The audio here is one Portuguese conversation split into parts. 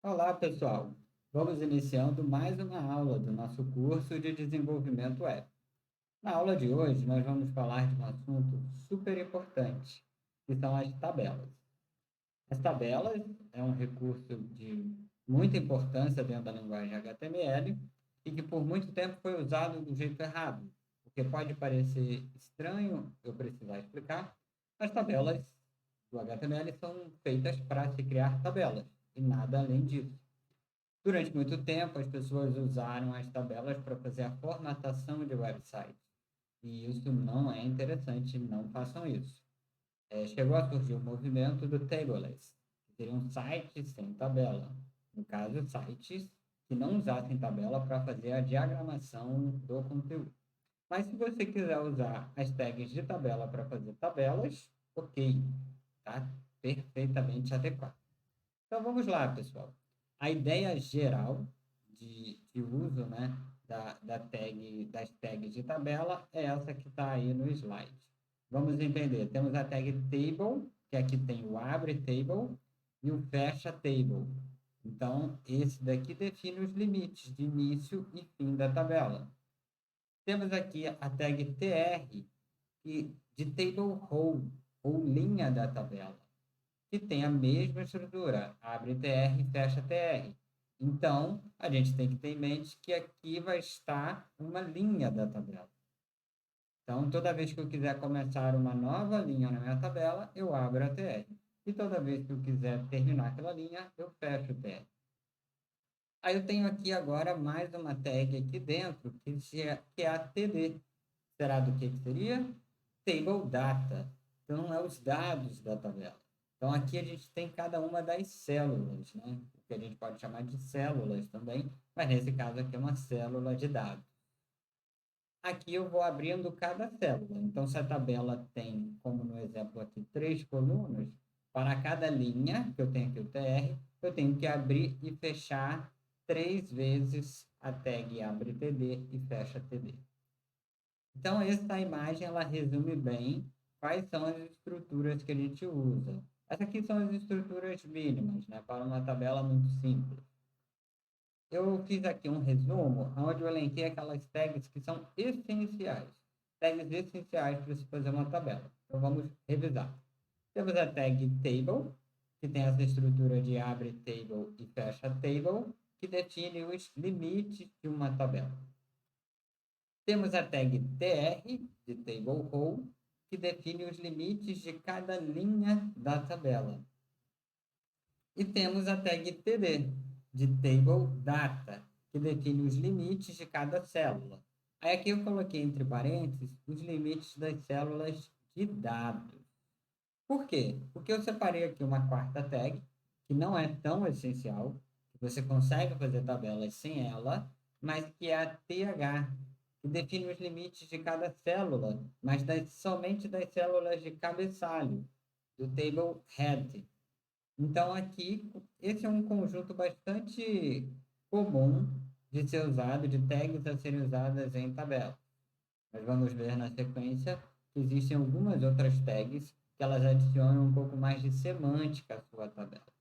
Olá, pessoal! Vamos iniciando mais uma aula do nosso curso de desenvolvimento web. Na aula de hoje, nós vamos falar de um assunto super importante, que são as tabelas. As tabelas é um recurso de muita importância dentro da linguagem HTML e que por muito tempo foi usado do jeito errado, porque pode parecer estranho eu precisar explicar. As tabelas do HTML são feitas para se criar tabelas e nada além disso. Durante muito tempo, as pessoas usaram as tabelas para fazer a formatação de websites. E isso não é interessante, não façam isso. Chegou a surgir o movimento do tableless, que seriam sites sem tabela. No caso, sites que não usassem tabela para fazer a diagramação do conteúdo. Mas se você quiser usar as tags de tabela para fazer tabelas, ok, tá perfeitamente adequado. Então vamos lá, pessoal. A ideia geral de uso, né, das tags de tabela é essa que está aí no slide. Vamos entender. Temos a tag table, que aqui tem o abre table e o fecha table. Então, esse daqui define os limites de início e fim da tabela. Temos aqui a tag tr, de table row, ou linha da tabela, que tem a mesma estrutura, abre TR e fecha TR. Então, a gente tem que ter em mente que aqui vai estar uma linha da tabela. Então, toda vez que eu quiser começar uma nova linha na minha tabela, eu abro a TR. E toda vez que eu quiser terminar aquela linha, eu fecho o TR. Aí eu tenho aqui agora mais uma tag aqui dentro, que é a TD. Será do que seria? Table Data. Então, é os dados da tabela. Então, aqui a gente tem cada uma das células, né? O que a gente pode chamar de células também, mas nesse caso aqui é uma célula de dados. Aqui eu vou abrindo cada célula. Então, se a tabela tem, como no exemplo aqui, 3 colunas, para cada linha, que eu tenho aqui o TR, eu tenho que abrir e fechar 3 vezes a tag abre TD e fecha TD. Então, essa imagem ela resume bem quais são as estruturas que a gente usa. Essas aqui são as estruturas mínimas, né, para uma tabela muito simples. Eu fiz aqui um resumo onde eu elenquei aquelas tags que são essenciais. Tags essenciais para se fazer uma tabela. Então, vamos revisar. Temos a tag table, que tem essa estrutura de abre table e fecha table, que define os limites de uma tabela. Temos a tag tr, de table row, que define os limites de cada linha da tabela. E temos a tag td, de table data, que define os limites de cada célula. Aí aqui eu coloquei entre parênteses os limites das células de dados. Por quê? Porque eu separei aqui uma quarta tag, que não é tão essencial, que você consegue fazer tabelas sem ela, mas que é a TH, que define os limites de cada célula, mas somente das células de cabeçalho, do table head. Então, aqui, esse é um conjunto bastante comum de ser usado, de tags a serem usadas em tabelas. Nós vamos ver na sequência que existem algumas outras tags que elas adicionam um pouco mais de semântica à sua tabela.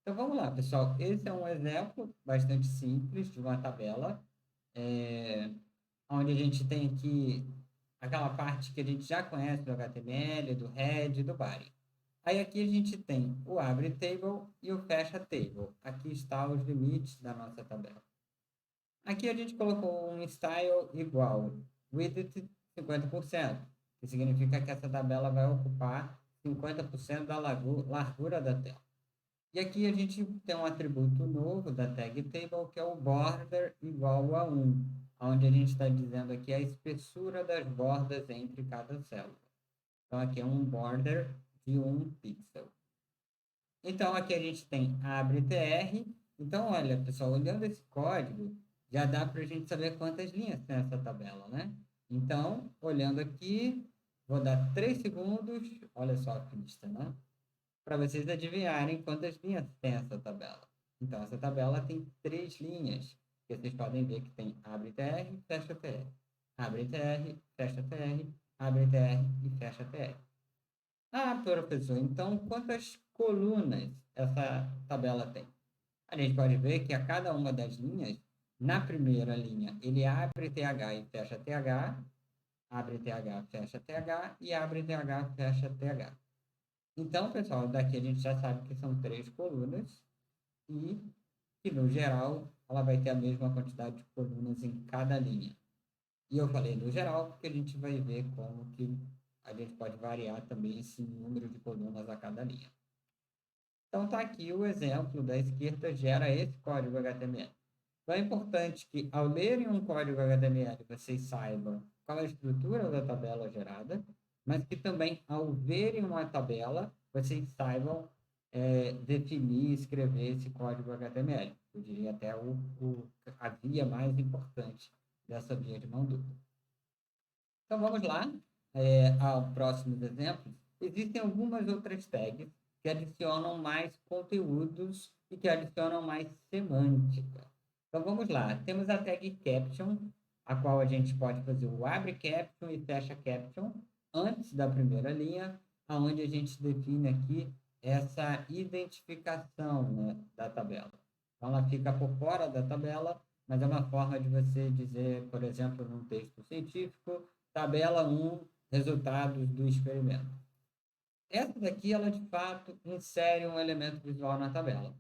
Então vamos lá, pessoal. Esse é um exemplo bastante simples de uma tabela, onde a gente tem aqui aquela parte que a gente já conhece do HTML, do head e do body. Aí aqui a gente tem o abre table e o fecha table. Aqui está os limites da nossa tabela. Aqui a gente colocou um style igual width 50%, que significa que essa tabela vai ocupar 50% da largura da tela. E aqui a gente tem um atributo novo da tag table, que é o border igual a 1, onde a gente está dizendo aqui a espessura das bordas entre cada célula. Então aqui é um border de 1 pixel. Então aqui a gente tem abre tr. Então olha, pessoal, olhando esse código, já dá para a gente saber quantas linhas tem essa tabela, né? Então, olhando aqui, vou dar 3 segundos, olha só a pista, né? Para vocês adivinharem quantas linhas tem essa tabela. Então, essa tabela tem 3 linhas, que vocês podem ver que tem abre tr, fecha tr. Abre tr, fecha tr, abre tr e fecha tr. Ah, professor, então quantas colunas essa tabela tem? a gente pode ver que a cada uma das linhas, na primeira linha, ele abre TH e fecha TH, abre TH, fecha TH e abre TH, fecha TH. Então, pessoal, daqui a gente já sabe que são 3 colunas e que, no geral, ela vai ter a mesma quantidade de colunas em cada linha. E eu falei no geral porque a gente vai ver como que a gente pode variar também esse número de colunas a cada linha. Então, está aqui o exemplo da esquerda gera esse código HTML. Então, é importante que, ao lerem um código HTML, vocês saibam qual é a estrutura da tabela gerada, mas que também, ao verem uma tabela, vocês saibam definir e escrever esse código HTML. Eu diria até a via mais importante dessa via de mão dupla. Então, vamos lá ao próximo exemplo. Existem algumas outras tags que adicionam mais conteúdos e que adicionam mais semântica. Então, vamos lá. Temos a tag caption, a qual a gente pode fazer o abre caption e fecha caption antes da primeira linha, onde a gente define aqui essa identificação, né, da tabela. Então, ela fica por fora da tabela, mas é uma forma de você dizer, por exemplo, num texto científico, tabela 1, resultados do experimento. Essa daqui, ela de fato insere um elemento visual na tabela.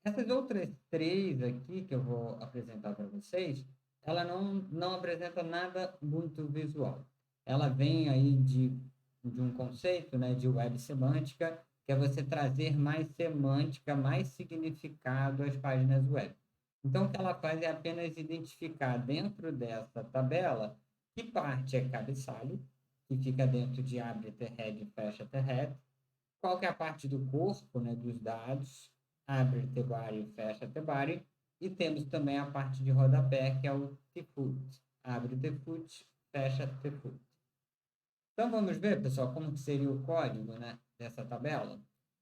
Essas outras 3 aqui que eu vou apresentar para vocês, ela não apresenta nada muito visual. Ela vem aí de um conceito, né, de web semântica, que é você trazer mais semântica, mais significado às páginas web. Então, o que ela faz é apenas identificar dentro dessa tabela que parte é cabeçalho, que fica dentro de abre head e fecha head, qual que é a parte do corpo, né, dos dados, abre tebari e fecha tebari, e temos também a parte de rodapé, que é o tfoot, abre tfoot, fecha tfoot. Então, vamos ver, pessoal, como que seria o código, né, dessa tabela.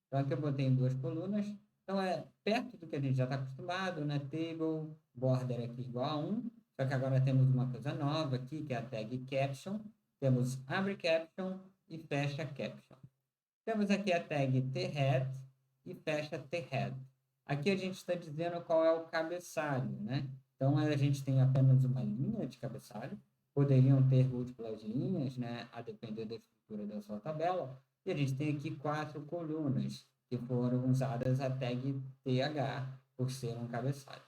Então, aqui eu botei em 2 colunas. Então, é perto do que a gente já está acostumado, né? Table, border aqui igual a 1. Só que agora temos uma coisa nova aqui, que é a tag caption. Temos abre caption e fecha caption. Temos aqui a tag thead e fecha thead. Aqui a gente está dizendo qual é o cabeçalho, né? Então, a gente tem apenas uma linha de cabeçalho. Poderiam ter múltiplas linhas, né? A depender da estrutura da sua tabela. E a gente tem aqui 4 colunas, que foram usadas a tag th, por ser um cabeçalho.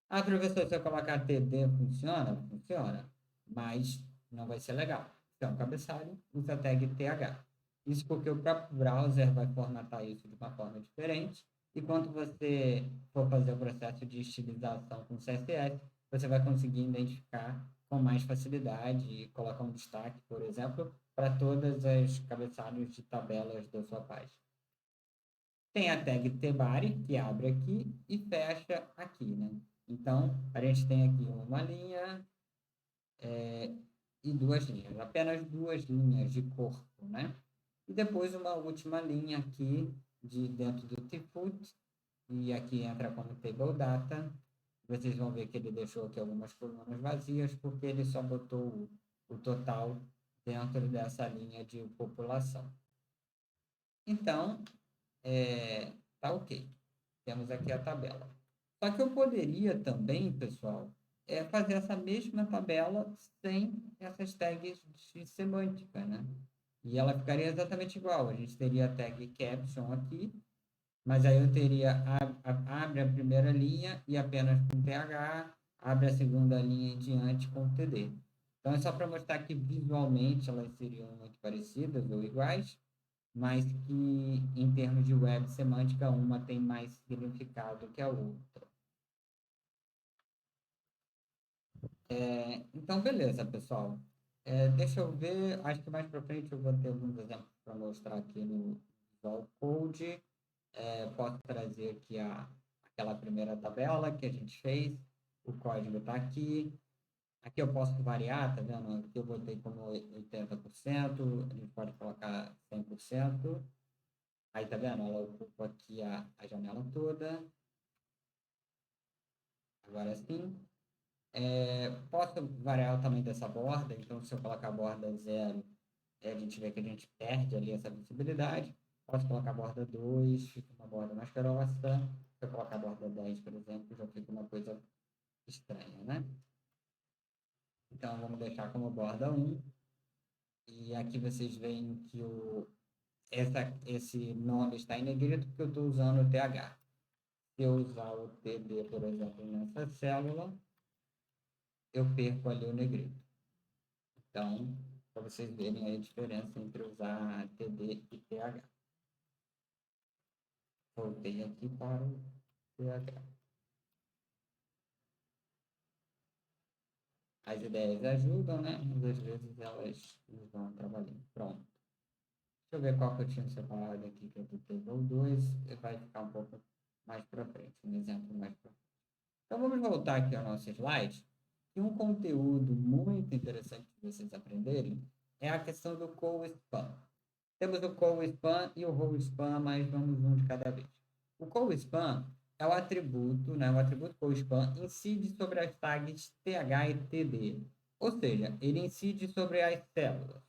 Ah, professor, se eu colocar td, funciona? Funciona, mas não vai ser legal. Então, cabeçalho, usa a tag th. Isso porque o próprio browser vai formatar isso de uma forma diferente. E quando você for fazer o processo de estilização com CSS, você vai conseguir identificar com mais facilidade e colocar um destaque, por exemplo, para todas as cabeçalhos de tabelas da sua página. Tem a tag tebari, que abre aqui e fecha aqui, né? Então, a gente tem aqui uma linha e 2 linhas, apenas 2 linhas de corpo, né? E depois uma última linha aqui dentro do tfoot, e aqui entra como table data. Vocês vão ver que ele deixou aqui algumas colunas vazias, porque ele só botou o total dentro dessa linha de população. Então, tá ok. Temos aqui a tabela. Só que eu poderia também, pessoal, fazer essa mesma tabela sem essas tags de semântica, né? E ela ficaria exatamente igual. A gente teria a tag caption aqui, mas aí eu teria abre a primeira linha e apenas com TH, abre a segunda linha em diante com TD. Então é só para mostrar que visualmente elas seriam muito parecidas ou iguais, mas que em termos de web semântica uma tem mais significado que a outra. Então, beleza, pessoal. Deixa eu ver, acho que mais para frente eu vou ter alguns exemplos para mostrar aqui no Visual Code. Posso trazer aqui aquela primeira tabela que a gente fez, o código está aqui. Aqui eu posso variar, tá vendo? Aqui eu botei como 80%, a gente pode colocar 100%. Aí, tá vendo? Ela ocupa aqui a janela toda. Agora sim. Posso variar o tamanho dessa borda, então se eu colocar a borda 0, a gente vê que a gente perde ali essa visibilidade. Posso colocar a borda 2, fica uma borda mais grossa. Se eu colocar borda 10, por exemplo, já fica uma coisa estranha, né? Então, vamos deixar como borda 1. E aqui vocês veem que esse nome está em negrito porque eu estou usando o TH. Se eu usar o TD, por exemplo, nessa célula, eu perco ali o negrito. Então, para vocês verem aí a diferença entre usar TD e TH. Voltei aqui para o TH. As ideias ajudam, né? Mas às vezes elas não vão trabalhando. Pronto. Deixa eu ver qual que eu tinha separado aqui, que é do table 2. Vai ficar um pouco mais para frente, um exemplo mais para frente. Então, vamos voltar aqui ao nosso slide. E um conteúdo muito interessante para vocês aprenderem é a questão do co-span. Temos o co-span e o row-span, mas vamos um de cada vez. O co-span é o atributo, né? O atributo co-span incide sobre as tags TH e TD. Ou seja, ele incide sobre as células,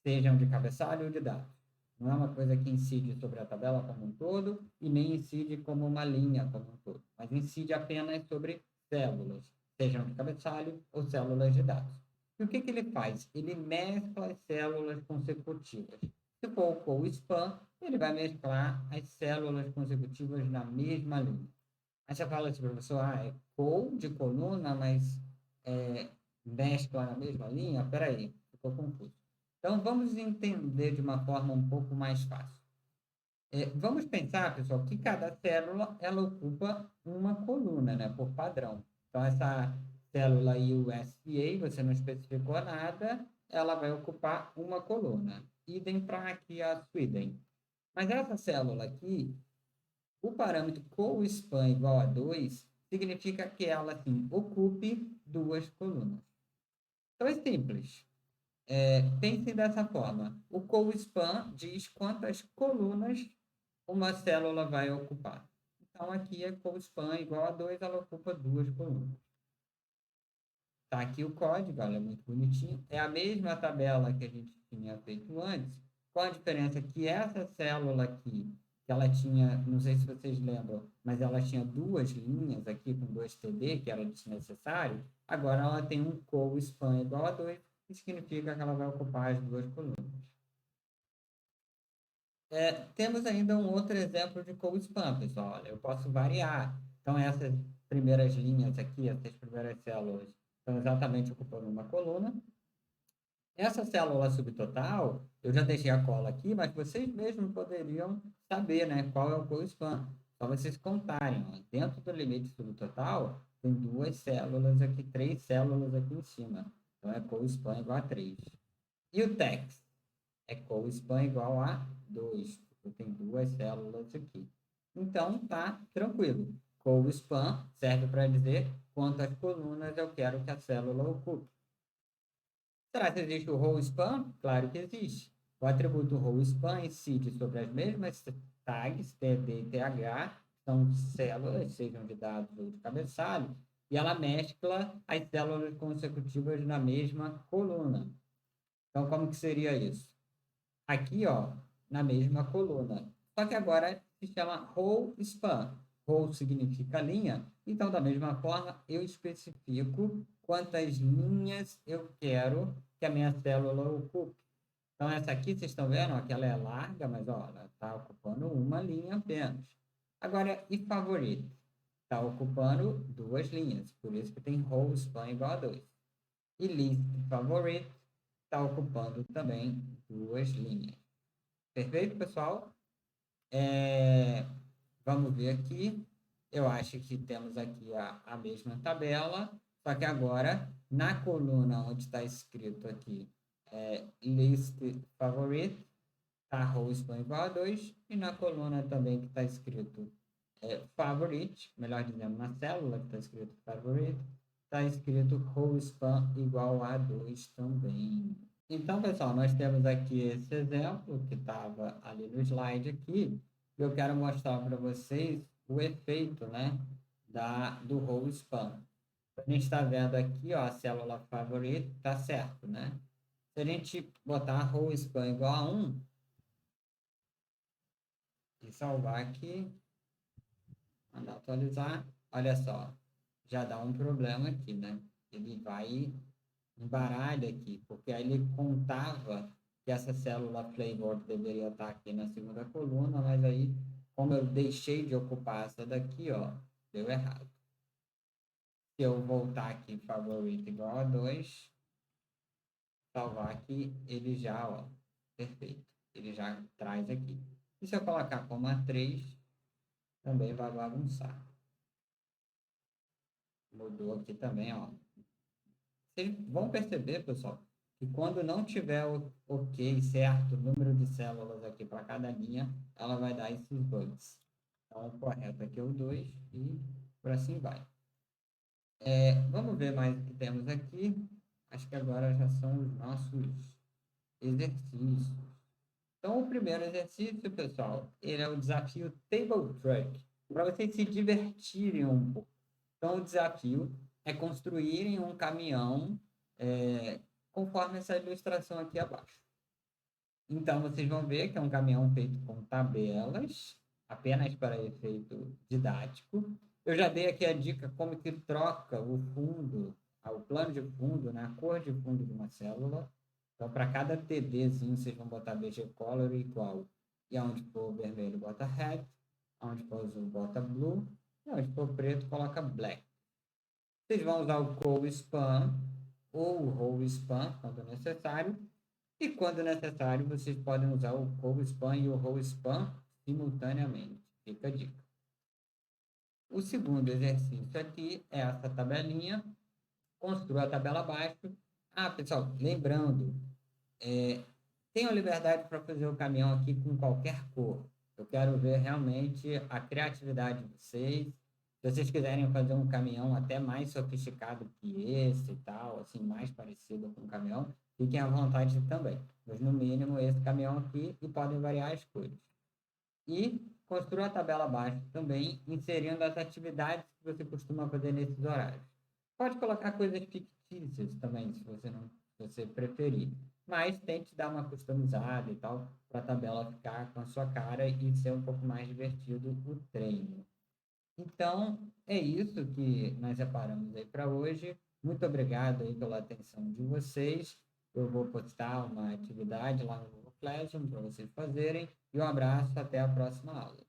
sejam de cabeçalho ou de dados. Não é uma coisa que incide sobre a tabela como um todo e nem incide como uma linha como um todo, mas incide apenas sobre células, sejam de cabeçalho ou células de dados. E o que ele faz? Ele mescla as células consecutivas. Se for o co-span, ele vai mesclar as células consecutivas na mesma linha. Aí você fala assim, professor, é co de coluna, mas mescla na mesma linha? Peraí, ficou confuso. Então, vamos entender de uma forma um pouco mais fácil. Vamos pensar, pessoal, que cada célula ela ocupa uma coluna, né, por padrão. Então, essa célula USPA, você não especificou nada, ela vai ocupar uma coluna. Idem para aqui a Sweden. Mas essa célula aqui, o parâmetro co-span igual a 2, significa que ela, assim, ocupe duas colunas. Então, é simples. Pense dessa forma. O co-span diz quantas colunas uma célula vai ocupar. Então, aqui é co-span igual a 2, ela ocupa duas colunas. Tá aqui o código, ela é muito bonitinho. É a mesma tabela que a gente tinha feito antes, com a diferença que essa célula aqui, que ela tinha, não sei se vocês lembram, mas ela tinha duas linhas aqui com 2 TD, que era desnecessário. Agora ela tem um co-span igual a 2, que significa que ela vai ocupar as duas colunas. Temos ainda um outro exemplo de co-span, pessoal. Olha, eu posso variar. Então, essas primeiras linhas aqui, essas primeiras células, estão exatamente ocupando uma coluna. Essa célula subtotal, eu já deixei a cola aqui, mas vocês mesmos poderiam saber, né, qual é o co-span. Só vocês contarem, ó, dentro do limite subtotal, tem duas células aqui, três células aqui em cima. Então, é co-span igual a 3. E o text? É co-span igual a 2, porque tem duas células aqui. Então, tá tranquilo. Co-span serve para dizer quantas colunas eu quero que a célula ocupe. Será que existe o row-span? Claro que existe. O atributo row-span incide sobre as mesmas tags, TD e TH, são células, sejam de dados ou de cabeçalho, e ela mescla as células consecutivas na mesma coluna. Então, como que seria isso? Aqui, ó, na mesma coluna. Só que agora se chama row span. Row significa linha, então da mesma forma eu especifico quantas linhas eu quero que a minha célula ocupe. Então essa aqui, vocês estão vendo, ó, que ela é larga, mas ó, ela está ocupando uma linha apenas. Agora, e favorite? Está ocupando duas linhas, por isso que tem row span igual a 2. E list favorite está ocupando também duas linhas. Perfeito, pessoal? Vamos ver aqui. Eu acho que temos aqui a mesma tabela, só que agora, na coluna onde está escrito aqui list favorite, está row span igual a 2, e na coluna também que está escrito favorite, melhor dizendo, na célula que está escrito favorite, está escrito row span igual a 2 também. Então, pessoal, nós temos aqui esse exemplo que estava ali no slide aqui. Eu quero mostrar para vocês o efeito, né, do row span. A gente está vendo aqui, ó, a célula favorita está certo, né? Se a gente botar row span igual a 1 e salvar aqui, mandar atualizar, olha só, já dá um problema aqui, né? Ele vai embaralha aqui, porque aí ele contava que essa célula flavor deveria estar aqui na segunda coluna, mas aí, como eu deixei de ocupar essa daqui, ó, deu errado. Se eu voltar aqui favorito igual a 2, salvar aqui, ele já, ó, perfeito. Ele já traz aqui. E se eu colocar como a 3, também vai bagunçar. Mudou aqui também, ó. Vocês vão perceber, pessoal, que quando não tiver o ok certo, o número de células aqui para cada linha, ela vai dar esses bugs. Então, o correto aqui é o 2 e por assim vai. Vamos ver mais o que temos aqui. Acho que agora já são os nossos exercícios. Então, o primeiro exercício, pessoal, ele é o desafio Table Truck, para vocês se divertirem um pouco. Então, o desafio é construírem um caminhão conforme essa ilustração aqui abaixo. Então, vocês vão ver que é um caminhão feito com tabelas, apenas para efeito didático. Eu já dei aqui a dica como que troca o fundo, o plano de fundo, né, a cor de fundo de uma célula. Então, para cada TDzinho, vocês vão botar BG Color igual. E aonde for vermelho, bota red. Aonde for azul, bota blue. E aonde for preto, coloca black. Vocês vão usar o call spam ou o roll spam, quando necessário. E quando necessário, vocês podem usar o call spam e o roll spam simultaneamente. Fica a dica. O segundo exercício aqui é essa tabelinha. Construa a tabela abaixo. Ah, pessoal, lembrando, tenham liberdade para fazer o caminhão aqui com qualquer cor. Eu quero ver realmente a criatividade de vocês. Se vocês quiserem fazer um caminhão até mais sofisticado que esse e tal, assim, mais parecido com um caminhão, fiquem à vontade também. Mas, no mínimo, esse caminhão aqui e podem variar as cores. E construa a tabela abaixo também, inserindo as atividades que você costuma fazer nesses horários. Pode colocar coisas fictícias também, se você não, se você preferir. Mas tente dar uma customizada e tal, para a tabela ficar com a sua cara e ser um pouco mais divertido o treino. Então, é isso que nós separamos aí para hoje. Muito obrigado aí pela atenção de vocês. Eu vou postar uma atividade lá no Google Classroom para vocês fazerem. E um abraço, até a próxima aula.